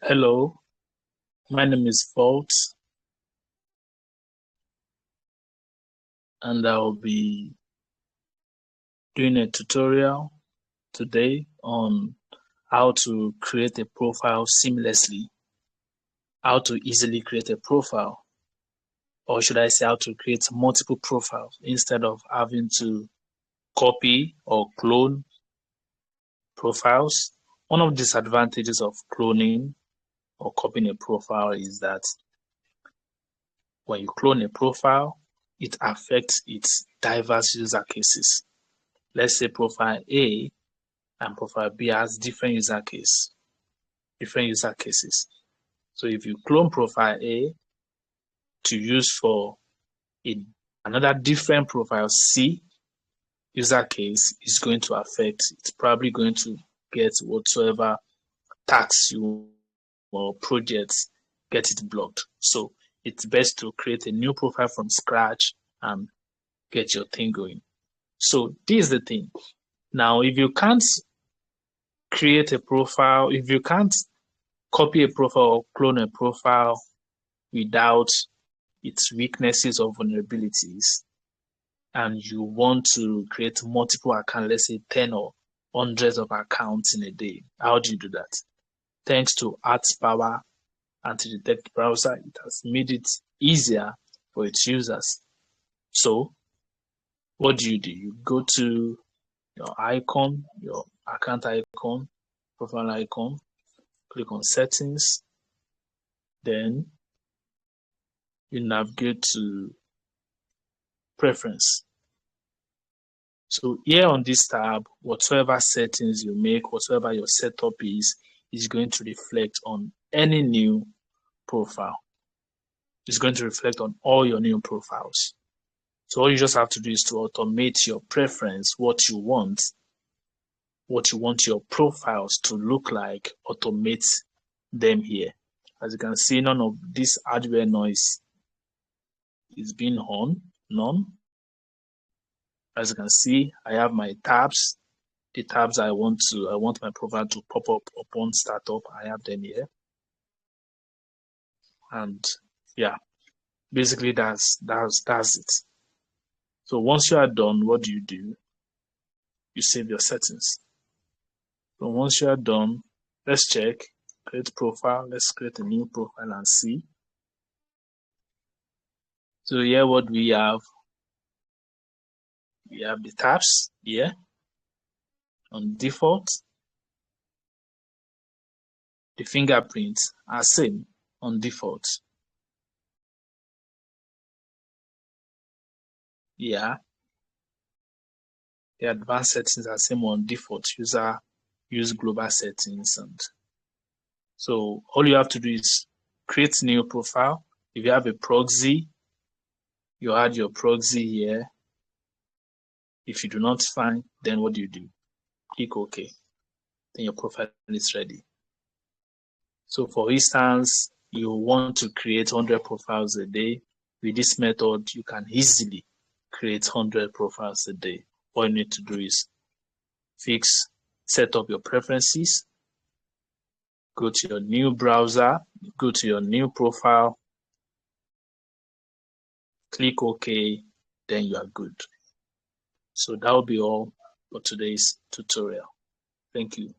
Hello, my name is Fault, and I'll be doing a tutorial today on how to create a profile seamlessly, how to easily create a profile, or should I say how to create multiple profiles instead of having to copy or clone profiles. One of the disadvantages of cloning or copying a profile is that when you clone a profile, it affects its diverse user cases. Let's say profile A and profile B has different user cases. So if you clone profile A to use for another different profile C user case, is going to affect, it's probably going to get whatsoever tax you or projects, get it blocked. So it's best to create a new profile from scratch and get your thing going. So this is the thing. Now, if you can't create a profile, if you can't copy a profile or clone a profile without its weaknesses or vulnerabilities, and you want to create multiple accounts, let's say 10 or hundreds of accounts in a day, how do you do that? Thanks to AdsPower Antidetect browser, it has made it easier for its users. So what do? You go to your icon, your account icon, profile icon, click on settings, then you navigate to preference. So here on this tab, whatever settings you make, whatever your setup is going to reflect on any new profile. It's going to reflect on all your new profiles. So all you just have to do is to automate your preference, what you want your profiles to look like, automate them here. As you can see, none of this hardware noise is being on, none. As you can see, I have my tabs, the tabs I want my profile to pop up upon startup. I have them here. And yeah, basically that's it. So once you are done, what do? You save your settings. So once you are done, let's check, create profile. Let's create a new profile and see. So here what we have the tabs here on default. The fingerprints are same on default. Yeah, the advanced settings are same on default. Use global settings, and so all you have to do is create new profile. If you have a proxy, you add your proxy here. If you do not find, then what do? Click OK. Then your profile is ready. So for instance, you want to create 100 profiles a day. With this method, you can easily create 100 profiles a day. All you need to do is set up your preferences, go to your new browser, go to your new profile, click OK, then you are good. So that will be all for today's tutorial. Thank you.